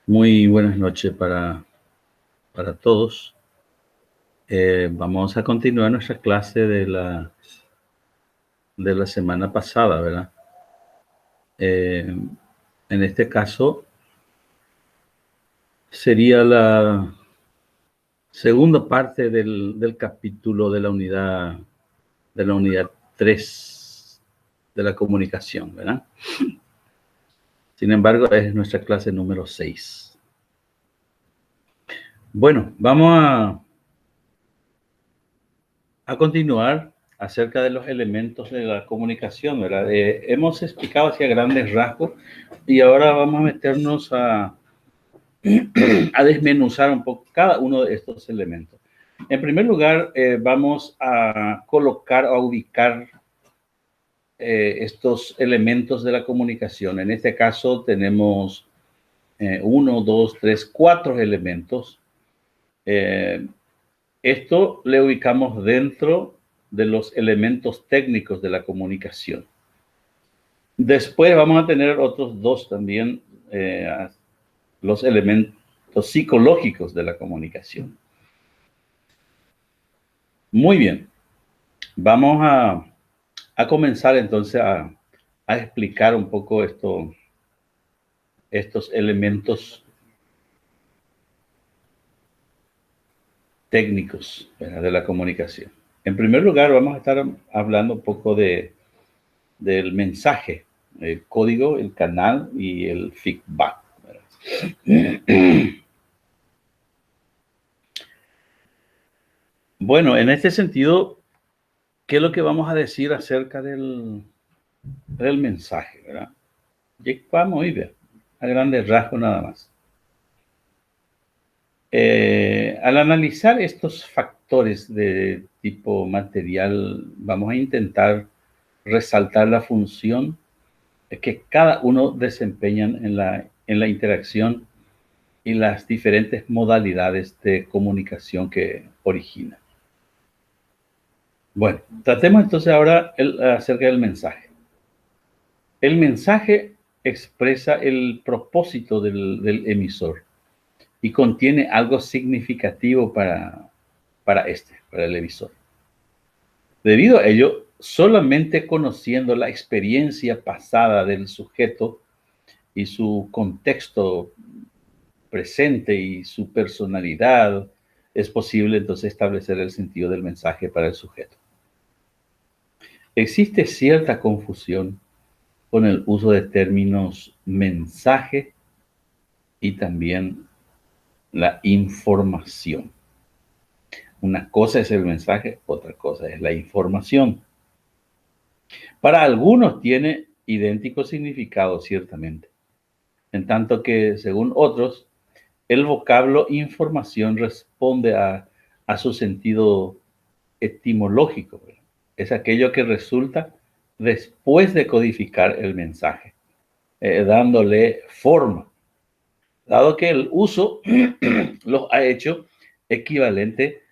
Muy buenas noches para todos. Vamos a continuar nuestra clase de la semana pasada, ¿verdad? En este caso, sería la segunda parte del capítulo de la unidad 3 de la comunicación, ¿verdad? Sin embargo, es nuestra clase número 6. Bueno, vamos a continuar acerca de los elementos de la comunicación, ¿verdad? Hemos explicado hacia grandes rasgos y ahora vamos a meternos a desmenuzar un poco cada uno de estos elementos. En primer lugar, vamos a colocar o a ubicar estos elementos de la comunicación. En este caso tenemos 1, 2, 3, 4 elementos. Esto le ubicamos dentro de los elementos técnicos de la comunicación. Después vamos a tener otros dos también, los elementos psicológicos de la comunicación. Muy bien, vamos a comenzar entonces a explicar un poco estos elementos técnicos, ¿verdad?, de la comunicación. En primer lugar, vamos a estar hablando un poco del mensaje, el código, el canal y el feedback, ¿verdad? Bueno, en este sentido, ¿qué es lo que vamos a decir acerca del mensaje, verdad? Y vamos a ir a grandes rasgos nada más. Al analizar estos factores de tipo material, vamos a intentar resaltar la función que cada uno desempeñan en la interacción y las diferentes modalidades de comunicación que origina. Bueno, tratemos entonces ahora acerca del mensaje. El mensaje expresa el propósito del emisor y contiene algo significativo para el emisor. Debido a ello, solamente conociendo la experiencia pasada del sujeto y su contexto presente y su personalidad, es posible entonces establecer el sentido del mensaje para el sujeto. Existe cierta confusión con el uso de términos mensaje y también la información. Una cosa es el mensaje, otra cosa es la información. Para algunos tiene idéntico significado, ciertamente, en tanto que, según otros, el vocablo información responde a su sentido etimológico. Es aquello que resulta después de codificar el mensaje, dándole forma, dado que el uso los ha hecho equivalente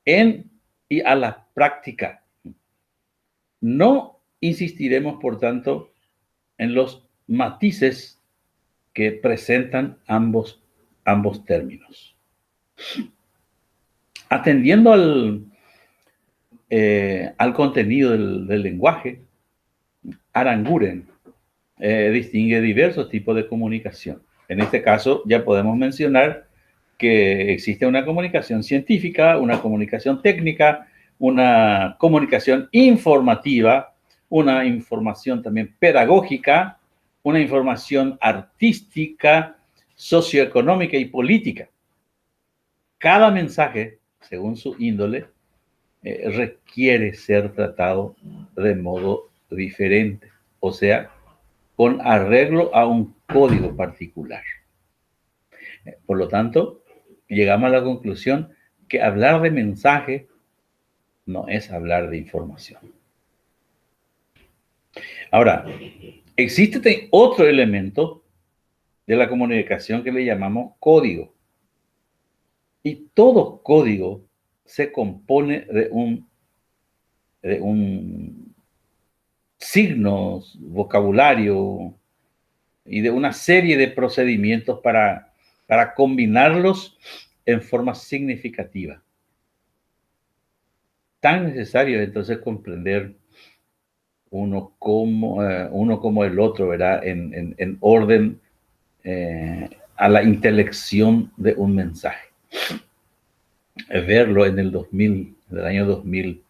en y a la práctica. No insistiremos, por tanto, en los matices que presentan ambos términos. Atendiendo al contenido del lenguaje, Aranguren distingue diversos tipos de comunicación. En este caso, ya podemos mencionar que existe una comunicación científica, una comunicación técnica, una comunicación informativa, una información también pedagógica, una información artística, socioeconómica y política. Cada mensaje, según su índole, requiere ser tratado de modo diferente, o sea, con arreglo a un código particular. Por lo tanto, llegamos a la conclusión que hablar de mensaje no es hablar de información. Ahora, existe otro elemento de la comunicación que le llamamos código. Y todo código se compone de un signos, vocabulario y de una serie de procedimientos para para combinarlos en forma significativa. Tan necesario es entonces comprender uno como el otro, ¿verdad? En orden a la intelección de un mensaje. Verlo en el año 2000,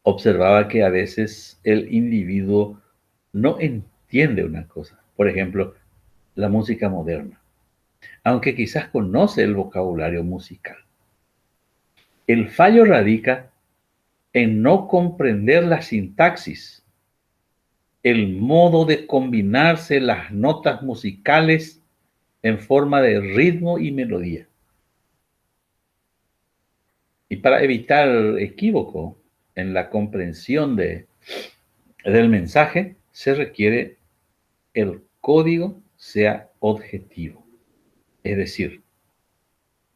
observaba que a veces el individuo no entiende una cosa. Por ejemplo, la música moderna, aunque quizás conoce el vocabulario musical. El fallo radica en no comprender la sintaxis, el modo de combinarse las notas musicales en forma de ritmo y melodía. Y para evitar equívoco en la comprensión del mensaje, se requiere el código sea objetivo, es decir,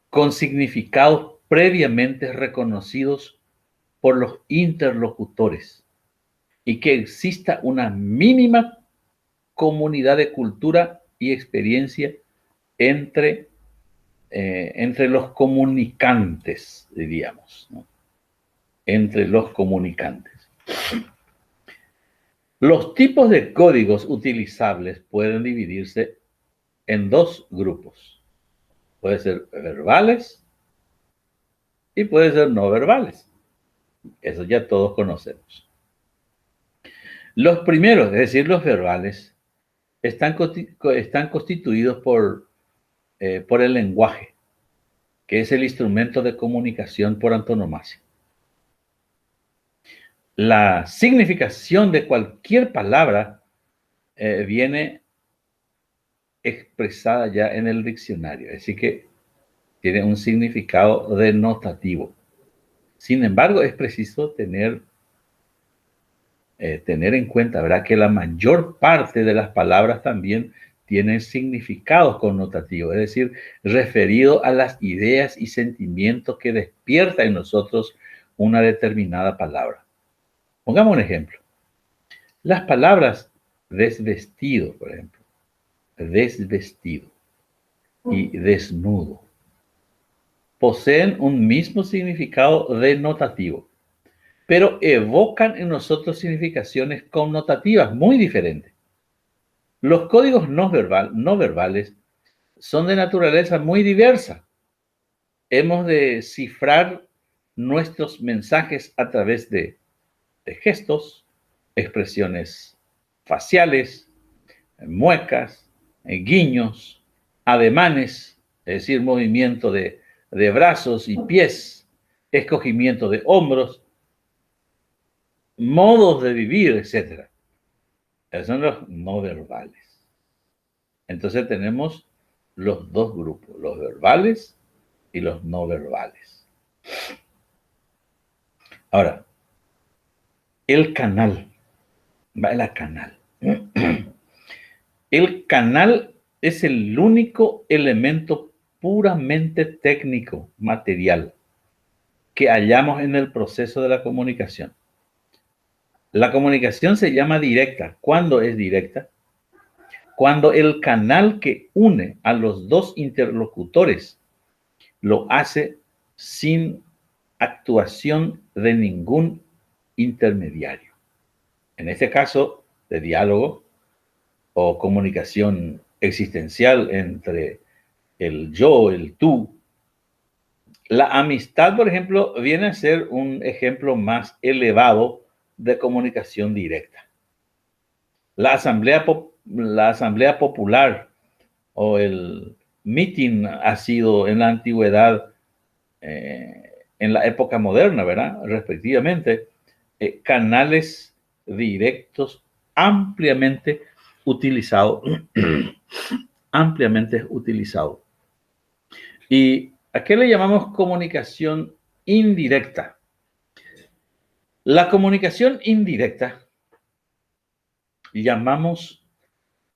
con significados previamente reconocidos por los interlocutores y que exista una mínima comunidad de cultura y experiencia entre los comunicantes, diríamos, ¿no? Entre los comunicantes. Los tipos de códigos utilizables pueden dividirse en dos grupos. Puede ser verbales y puede ser no verbales. Eso ya todos conocemos. Los primeros, es decir, los verbales, están constituidos por el lenguaje, que es el instrumento de comunicación por antonomasia. La significación de cualquier palabra viene expresada ya en el diccionario, así que tiene un significado denotativo. Sin embargo, es preciso tener en cuenta, ¿verdad?, que la mayor parte de las palabras también tienen significados connotativos, es decir, referido a las ideas y sentimientos que despierta en nosotros una determinada palabra. Pongamos un ejemplo. Las palabras desvestido, por ejemplo, desvestido y desnudo, poseen un mismo significado denotativo, pero evocan en nosotros significaciones connotativas muy diferentes. Los códigos no verbales son de naturaleza muy diversa. Hemos de cifrar nuestros mensajes a través de gestos, expresiones faciales, muecas, guiños, ademanes, es decir, movimiento de brazos y pies, escogimiento de hombros, modos de vivir, etc. Esos son los no verbales. Entonces tenemos los dos grupos, los verbales y los no verbales. Ahora, el canal, la canal. El canal es el único elemento puramente técnico, material, que hallamos en el proceso de la comunicación. La comunicación se llama directa. ¿Cuándo es directa? Cuando el canal que une a los dos interlocutores lo hace sin actuación de ningún intermediario. En este caso, de diálogo o comunicación existencial entre el yo, el tú. La amistad, por ejemplo, viene a ser un ejemplo más elevado de comunicación directa. La asamblea popular o el meeting ha sido en la antigüedad, en la época moderna, ¿verdad?, respectivamente, canales directos ampliamente utilizados. Ampliamente utilizado. ¿Y a qué le llamamos comunicación indirecta? La comunicación indirecta llamamos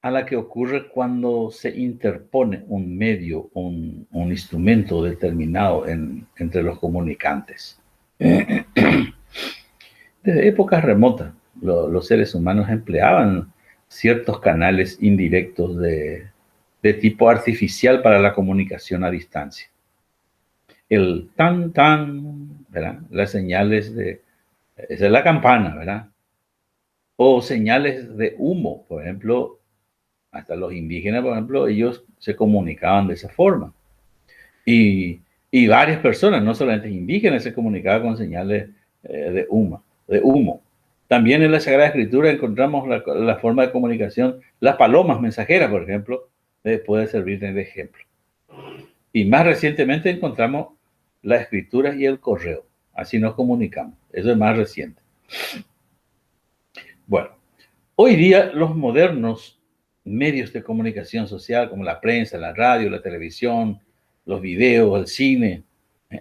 a la que ocurre cuando se interpone un medio, un instrumento determinado entre los comunicantes. Desde épocas remotas, los seres humanos empleaban ciertos canales indirectos de de tipo artificial para la comunicación a distancia. El tan, tan, ¿verdad? Las señales de, esa es la campana, ¿verdad? O señales de humo, por ejemplo, hasta los indígenas, por ejemplo, ellos se comunicaban de esa forma. Y varias personas, no solamente indígenas, se comunicaban con señales de humo. También en la Sagrada Escritura encontramos la forma de comunicación, las palomas mensajeras, por ejemplo, puede servir de ejemplo. Y más recientemente encontramos las escrituras y el correo. Así nos comunicamos. Eso es más reciente. Bueno, hoy día los modernos medios de comunicación social, como la prensa, la radio, la televisión, los videos, el cine,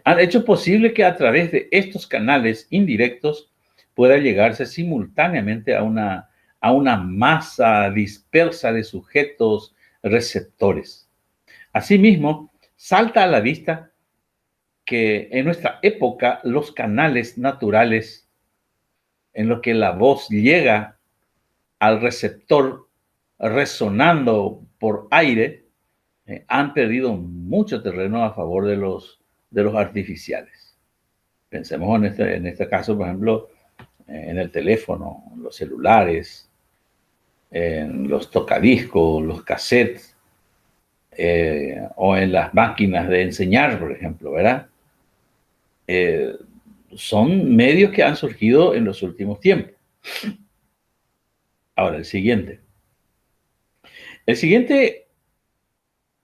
han hecho posible que a través de estos canales indirectos pueda llegarse simultáneamente a una masa dispersa de sujetos receptores. Asimismo, salta a la vista que en nuestra época los canales naturales en los que la voz llega al receptor resonando por aire han perdido mucho terreno a favor de los artificiales. Pensemos en este caso, por ejemplo, en el teléfono, en los celulares, en los tocadiscos, los cassettes, o en las máquinas de enseñar, por ejemplo, ¿verdad? Son medios que han surgido en los últimos tiempos. Ahora, el siguiente. El siguiente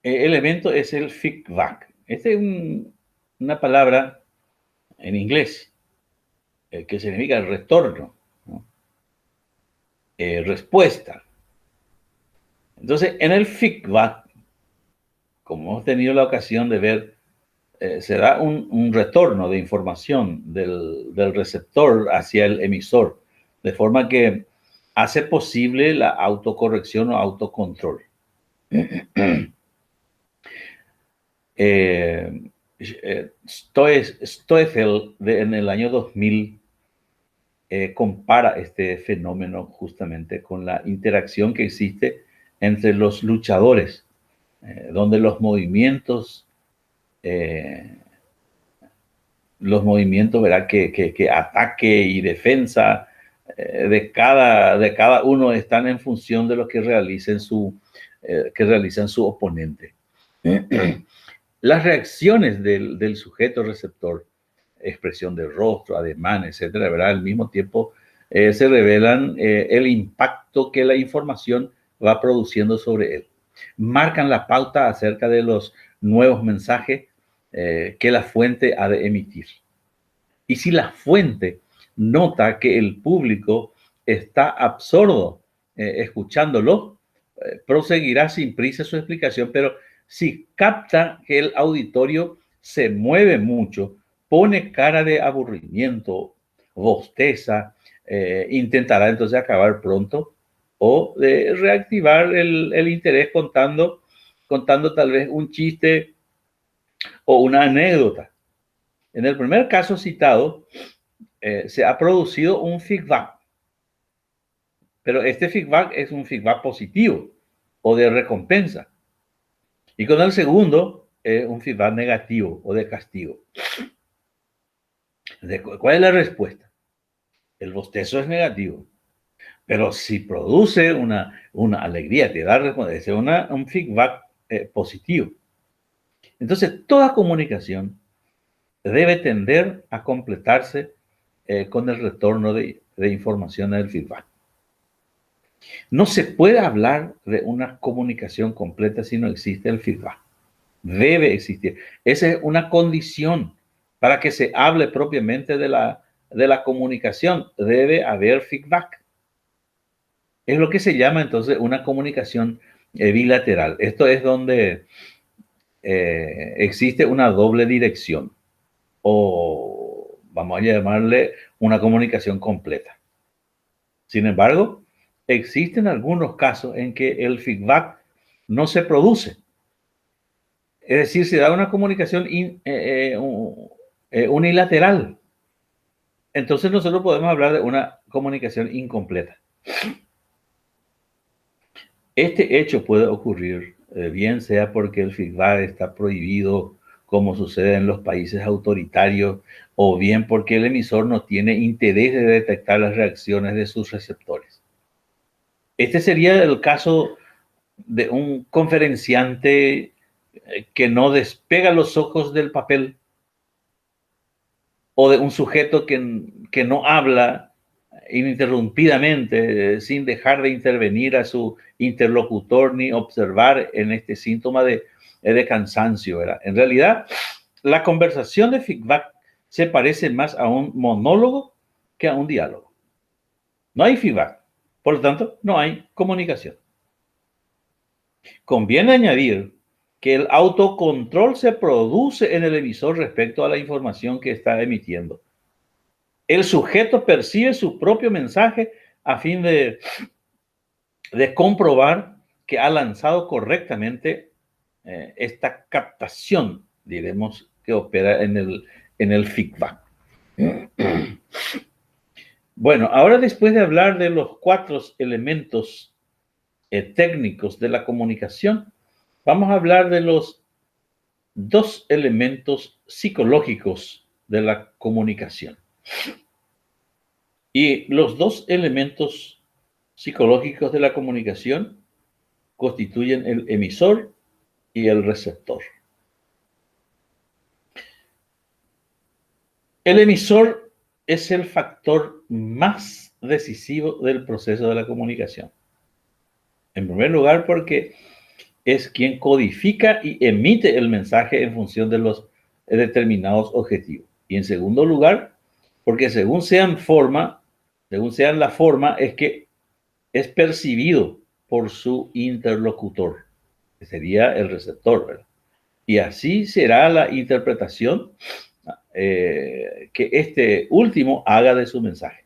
elemento es el feedback. Esta es una palabra en inglés que significa retorno, ¿no? Respuesta. Entonces, en el feedback, como hemos tenido la ocasión de ver, se da un retorno de información del receptor hacia el emisor, de forma que hace posible la autocorrección o autocontrol. Stoeffel en el año 2000 compara este fenómeno justamente con la interacción que existe entre los luchadores, donde los movimientos, ¿verdad? Que ataque y defensa de cada uno están en función de lo que realizan su oponente. Las reacciones del sujeto receptor, expresión del rostro, ademán, etcétera, ¿verdad? Al mismo tiempo se revelan el impacto que la información va produciendo sobre él. Marcan la pauta acerca de los nuevos mensajes que la fuente ha de emitir. Y si la fuente nota que el público está absorto escuchándolo, proseguirá sin prisa su explicación, pero si capta que el auditorio se mueve mucho, pone cara de aburrimiento, bosteza, intentará entonces acabar pronto o de reactivar el interés contando tal vez un chiste o una anécdota. En el primer caso citado, se ha producido un feedback, pero este feedback es un feedback positivo o de recompensa. Y con el segundo, un feedback negativo o de castigo. ¿Cuál es la respuesta? El bostezo es negativo, pero si produce una alegría, te da respuesta, es un feedback positivo. Entonces, toda comunicación debe tender a completarse con el retorno de información del feedback. No se puede hablar de una comunicación completa si no existe el feedback. Debe existir. Esa es una condición para que se hable propiamente de la comunicación. Debe haber feedback. Es lo que se llama entonces una comunicación bilateral. Esto es donde existe una doble dirección, o vamos a llamarle una comunicación completa. Sin embargo, existen algunos casos en que el feedback no se produce. Es decir, se da una comunicación unilateral. Entonces nosotros podemos hablar de una comunicación incompleta. Este hecho puede ocurrir bien sea porque el feedback está prohibido, como sucede en los países autoritarios, o bien porque el emisor no tiene interés de detectar las reacciones de sus receptores. Este sería el caso de un conferenciante que no despega los ojos del papel, o de un sujeto que no habla ininterrumpidamente, sin dejar de intervenir a su interlocutor ni observar en este síntoma de cansancio, ¿verdad? En realidad, la conversación de feedback se parece más a un monólogo que a un diálogo. No hay feedback, por lo tanto, no hay comunicación. Conviene añadir que el autocontrol se produce en el emisor respecto a la información que está emitiendo. El sujeto percibe su propio mensaje a fin de comprobar que ha lanzado correctamente esta captación, diremos, que opera en el feedback. Bueno, ahora después de hablar de los 4 elementos técnicos de la comunicación, vamos a hablar de los 2 elementos psicológicos de la comunicación. Y los 2 elementos psicológicos de la comunicación constituyen el emisor y el receptor. El emisor es el factor más decisivo del proceso de la comunicación. En primer lugar, porque es quien codifica y emite el mensaje en función de los determinados objetivos. Y en segundo lugar, porque según sean la forma, es que es percibido por su interlocutor, que sería el receptor, ¿verdad? Y así será la interpretación que este último haga de su mensaje.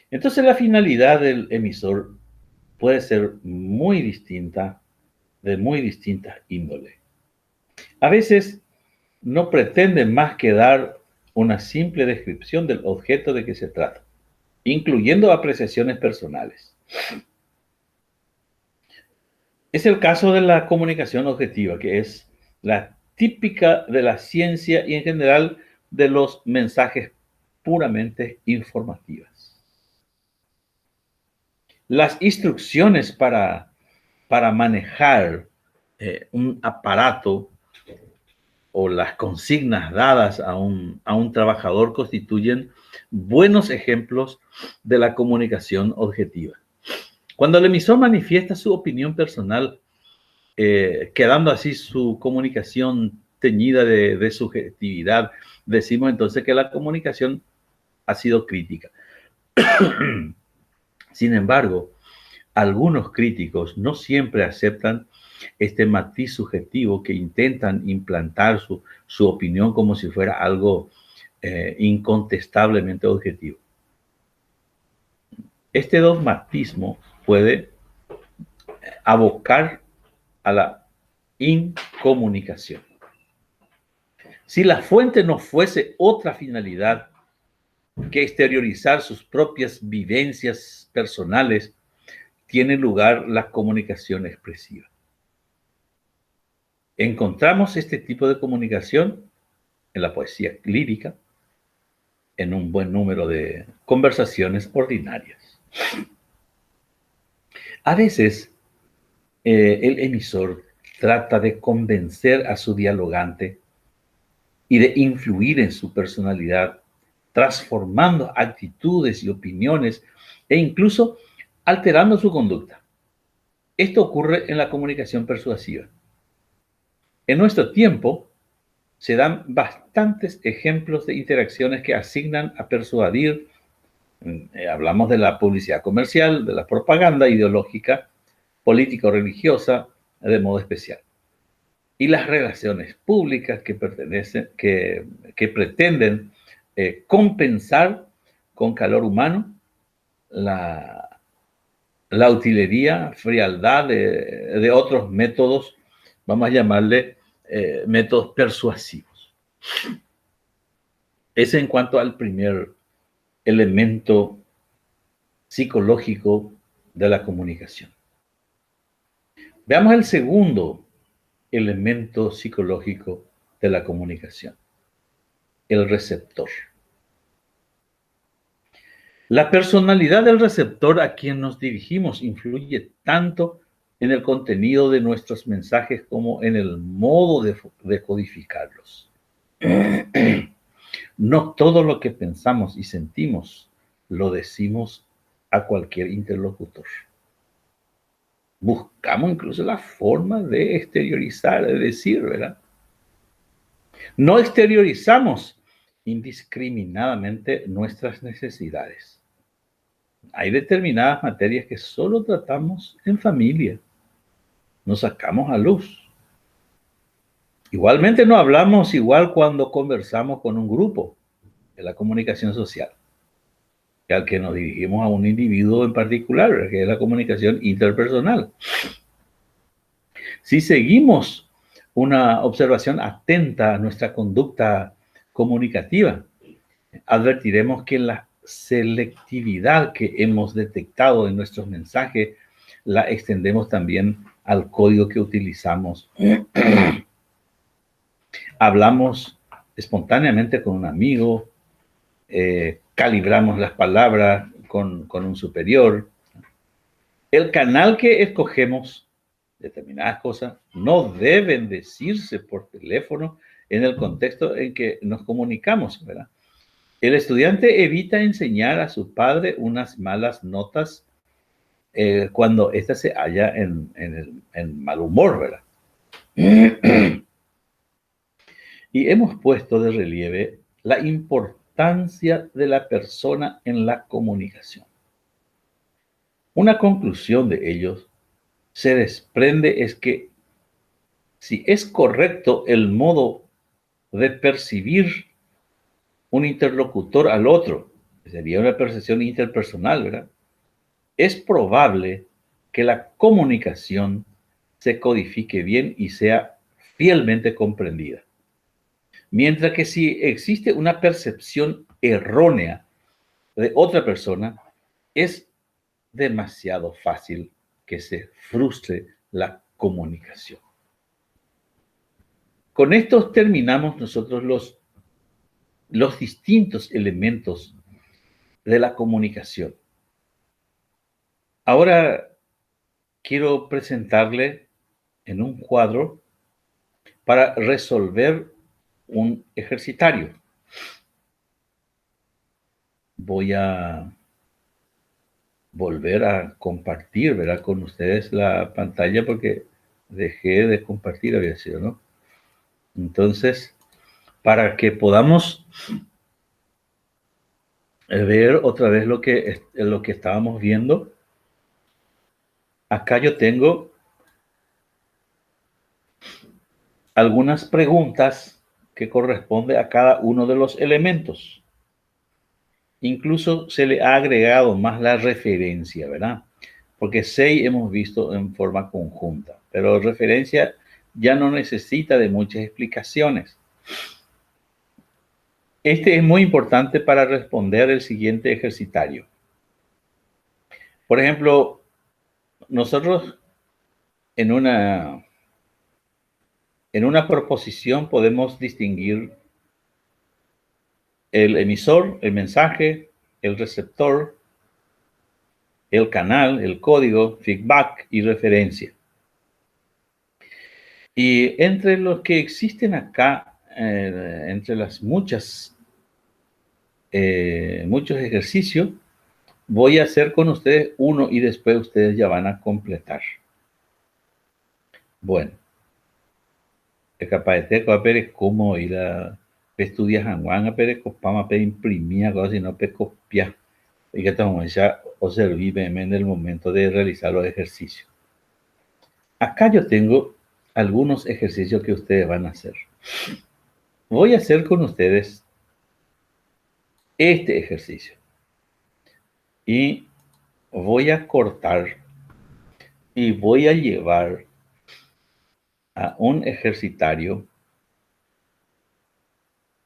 Entonces la finalidad del emisor puede ser muy distinta, de muy distintas índoles. A veces no pretende más que dar una simple descripción del objeto de que se trata, incluyendo apreciaciones personales. Es el caso de la comunicación objetiva, que es la típica de la ciencia y en general de los mensajes puramente informativas. Las instrucciones para manejar un aparato o las consignas dadas a un trabajador constituyen buenos ejemplos de la comunicación objetiva. Cuando el emisor manifiesta su opinión personal, quedando así su comunicación teñida de subjetividad, decimos entonces que la comunicación ha sido crítica. Sin embargo, algunos críticos no siempre aceptan este matiz subjetivo que intentan implantar su opinión como si fuera algo incontestablemente objetivo. Este dogmatismo puede abocar a la incomunicación. Si la fuente no fuese otra finalidad que exteriorizar sus propias vivencias personales, tiene lugar la comunicación expresiva. Encontramos este tipo de comunicación en la poesía lírica, en un buen número de conversaciones ordinarias. A veces, el emisor trata de convencer a su dialogante y de influir en su personalidad, transformando actitudes y opiniones e incluso alterando su conducta. Esto ocurre en la comunicación persuasiva. En nuestro tiempo se dan bastantes ejemplos de interacciones que asignan a persuadir. Hablamos de la publicidad comercial, de la propaganda ideológica, político-religiosa, de modo especial. Y las relaciones públicas que pretenden compensar con calor humano la utilería, frialdad de otros métodos, vamos a llamarle métodos persuasivos. Es en cuanto al primer elemento psicológico de la comunicación. Veamos el segundo elemento psicológico de la comunicación, el receptor. La personalidad del receptor a quien nos dirigimos influye tanto en el contenido de nuestros mensajes como en el modo de codificarlos. No todo lo que pensamos y sentimos lo decimos a cualquier interlocutor. Buscamos incluso la forma de exteriorizar, de decir, ¿verdad? No exteriorizamos indiscriminadamente nuestras necesidades. Hay determinadas materias que solo tratamos en familia, nos sacamos a luz. Igualmente no hablamos igual cuando conversamos con un grupo de la comunicación social, que al que nos dirigimos a un individuo en particular, que es la comunicación interpersonal. Si seguimos una observación atenta a nuestra conducta comunicativa, advertiremos que la selectividad que hemos detectado en nuestros mensajes la extendemos también al código que utilizamos. Hablamos espontáneamente con un amigo, calibramos las palabras con un superior. El canal que escogemos, determinadas cosas, no deben decirse por teléfono en el contexto en que nos comunicamos, ¿verdad? El estudiante evita enseñar a su padre unas malas notas cuando ésta se halla en mal humor, ¿verdad? Y hemos puesto de relieve la importancia de la persona en la comunicación. Una conclusión de ellos se desprende es que si es correcto el modo de percibir un interlocutor al otro, sería una percepción interpersonal, ¿verdad? Es probable que la comunicación se codifique bien y sea fielmente comprendida. Mientras que si existe una percepción errónea de otra persona, es demasiado fácil que se frustre la comunicación. Con esto terminamos nosotros los distintos elementos de la comunicación. Ahora quiero presentarle en un cuadro para resolver un ejercitario. Voy a volver a compartir, ¿verdad? Con ustedes la pantalla porque dejé de compartir, había sido, ¿no? Entonces, para que podamos ver otra vez lo que estábamos viendo, acá yo tengo algunas preguntas que corresponde a cada uno de los elementos. Incluso se le ha agregado más la referencia, ¿verdad? Porque 6 hemos visto en forma conjunta, pero referencia ya no necesita de muchas explicaciones. Este es muy importante para responder el siguiente ejercitario. Por ejemplo, nosotros en una proposición podemos distinguir el emisor, el mensaje, el receptor, el canal, el código, feedback y referencia. Y entre los que existen acá, entre las muchos ejercicios, voy a hacer con ustedes uno y después ustedes ya van a completar. Bueno, es capaz de tener que cómo ir a estudiar Juan a ver copama a imprimir cosas y no pe copiar. Y que estamos ya observarme en el momento de realizar los ejercicios. Acá yo tengo algunos ejercicios que ustedes van a hacer. Voy a hacer con ustedes este ejercicio. Y voy a cortar y voy a llevar a un ejercitario.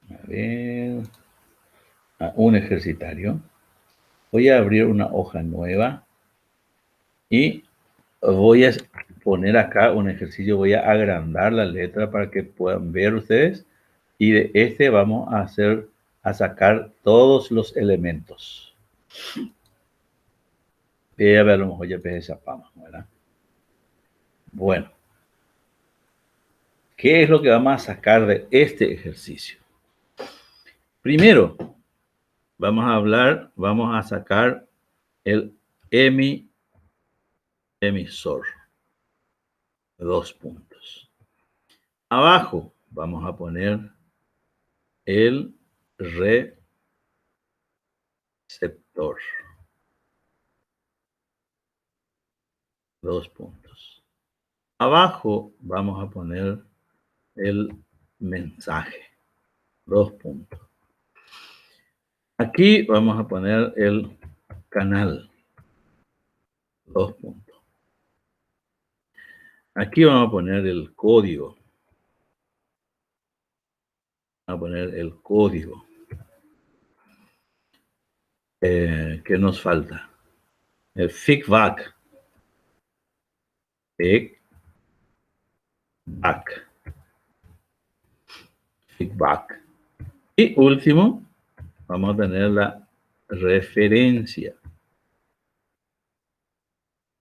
A ver, a un ejercitario. Voy a abrir una hoja nueva y voy a poner acá un ejercicio, voy a agrandar la letra para que puedan ver ustedes. Y de este vamos a sacar todos los elementos. A ver, a lo mejor ya esa pama, ¿verdad? Bueno. ¿Qué es lo que vamos a sacar de este ejercicio? Primero, vamos a sacar el emisor. 2 puntos. Abajo vamos a poner el receptor. 2 puntos. Abajo vamos a poner el mensaje. 2 puntos. Aquí vamos a poner el canal. 2 puntos. Aquí vamos a poner el código. Vamos a poner el código. ¿Qué nos falta? El feedback. Feedback. Y último, vamos a tener la referencia.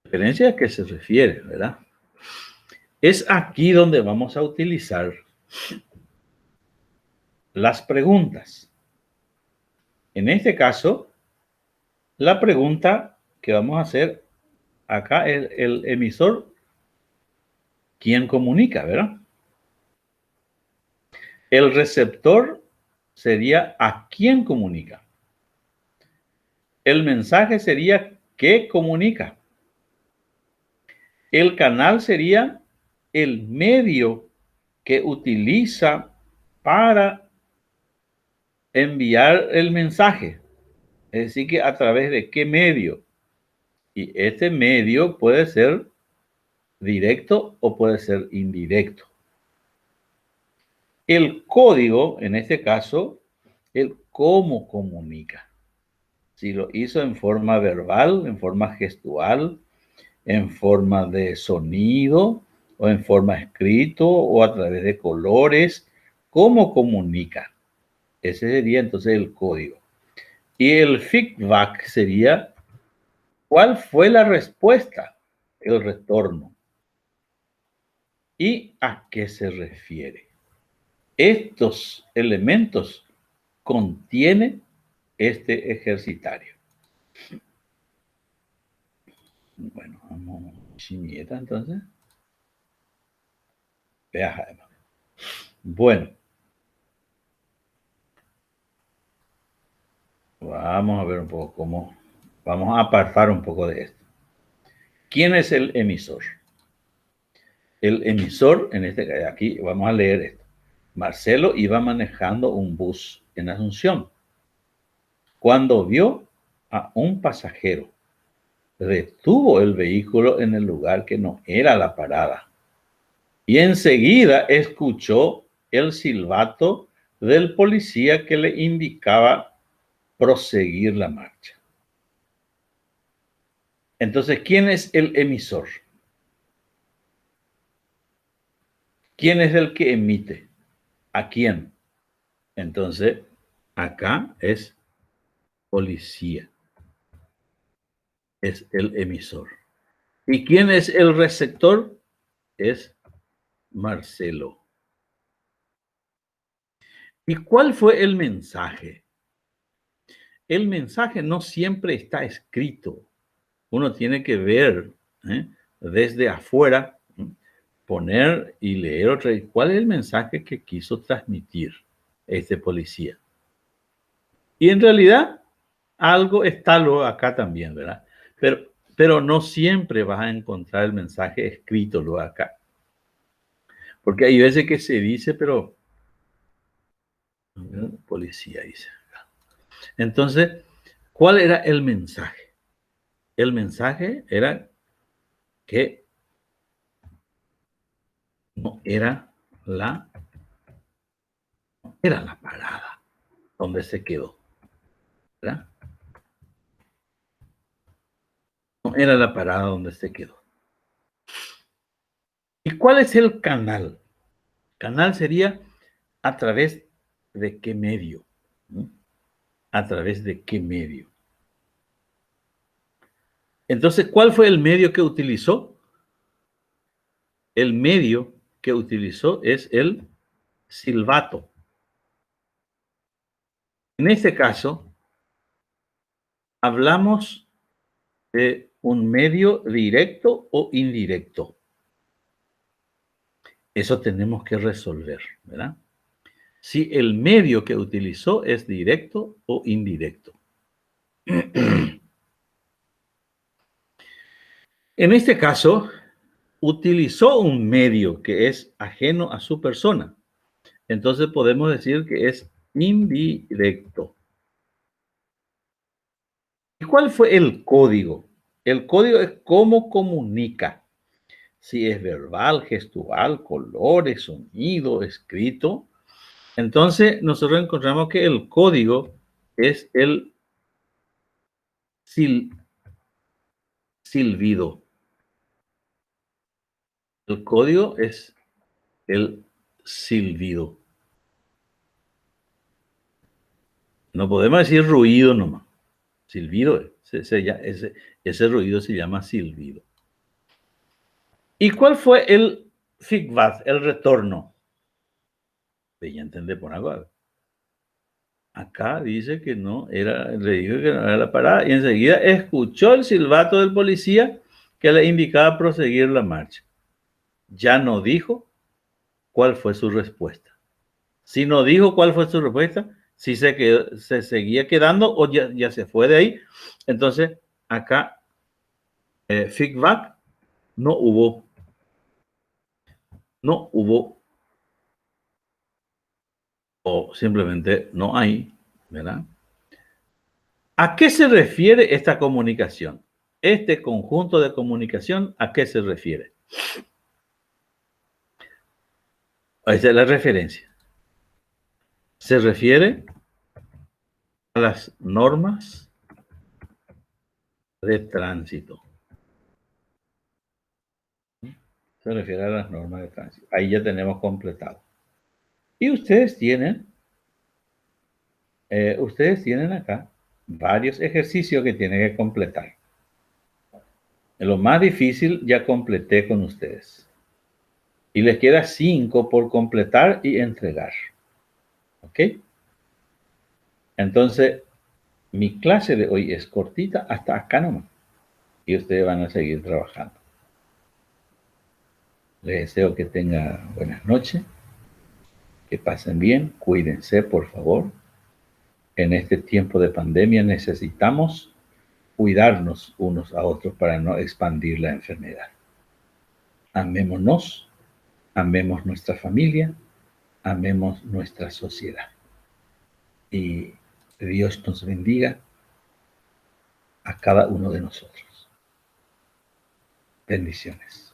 ¿Referencia a qué se refiere, verdad? Es aquí donde vamos a utilizar las preguntas. En este caso, la pregunta que vamos a hacer acá es el emisor, ¿quién comunica, verdad? El receptor sería a quién comunica. El mensaje sería ¿qué comunica? El canal sería el medio que utiliza para enviar el mensaje. Es decir, que a través de qué medio. Y este medio puede ser directo o puede ser indirecto. El código, en este caso, el cómo comunica. Si lo hizo en forma verbal, en forma gestual, en forma de sonido, o en forma escrito, o a través de colores, cómo comunica. Ese sería entonces el código. Y el feedback sería cuál fue la respuesta, el retorno. ¿Y a qué se refiere? Estos elementos contiene este ejercitario. Bueno, vamos chimieta entonces. Bueno. Vamos a ver un poco cómo. Vamos a apartar un poco de esto. ¿Quién es el emisor? El emisor, en este caso, aquí vamos a leer esto. Marcelo iba manejando un bus en Asunción. Cuando vio a un pasajero, detuvo el vehículo en el lugar que no era la parada. Y enseguida escuchó el silbato del policía que le indicaba proseguir la marcha. Entonces, ¿quién es el emisor? ¿Quién es el que emite? ¿A quién? Entonces, acá es policía. Es el emisor. ¿Y quién es el receptor? Es Marcelo. ¿Y cuál fue el mensaje? El mensaje no siempre está escrito. Uno tiene que ver desde afuera, poner y leer otra vez. ¿Cuál es el mensaje que quiso transmitir este policía? Y en realidad, algo está lo acá también, ¿verdad? Pero no siempre vas a encontrar el mensaje escrito lo acá. Porque hay veces que se dice, pero policía dice. Entonces, ¿cuál era el mensaje? El mensaje era que no era la parada donde se quedó, ¿verdad? No era la parada donde se quedó. ¿Y cuál es el canal? Canal sería a través de qué medio. ¿No? ¿A través de qué medio? Entonces, ¿cuál fue el medio que utilizó? El medio que utilizó es el silbato. En este caso, hablamos de un medio directo o indirecto. Eso tenemos que resolver, ¿verdad? Si el medio que utilizó es directo o indirecto. En este caso, utilizó un medio que es ajeno a su persona. Entonces podemos decir que es indirecto. ¿Y cuál fue el código? El código es cómo comunica. Si es verbal, gestual, colores, sonido, escrito. Entonces nosotros encontramos que el código es el silbido. El código es el silbido. No podemos decir ruido nomás. Silbido, ese ruido se llama silbido. ¿Y cuál fue el feedback, el retorno? Ya entendé por algo. Acá dice que no era, le dijo que no era la parada y enseguida escuchó el silbato del policía que le indicaba proseguir la marcha. Ya no dijo cuál fue su respuesta. Si no dijo cuál fue su respuesta, si se seguía quedando o ya se fue de ahí, entonces acá feedback no hubo, no hubo o simplemente no hay, ¿verdad? ¿A qué se refiere esta comunicación? Este conjunto de comunicación, ¿a qué se refiere? Esa es la referencia. Se refiere a las normas de tránsito. Se refiere a las normas de tránsito. Ahí ya tenemos completado. Y ustedes tienen acá varios ejercicios que tienen que completar. Lo más difícil ya completé con ustedes. Y les queda 5 por completar y entregar. ¿Ok? Entonces, mi clase de hoy es cortita hasta acá nomás. Y ustedes van a seguir trabajando. Les deseo que tengan buenas noches, que pasen bien, cuídense por favor. En este tiempo de pandemia necesitamos cuidarnos unos a otros para no expandir la enfermedad. Amémonos, amemos nuestra familia, amemos nuestra sociedad. Y Dios nos bendiga a cada uno de nosotros. Bendiciones.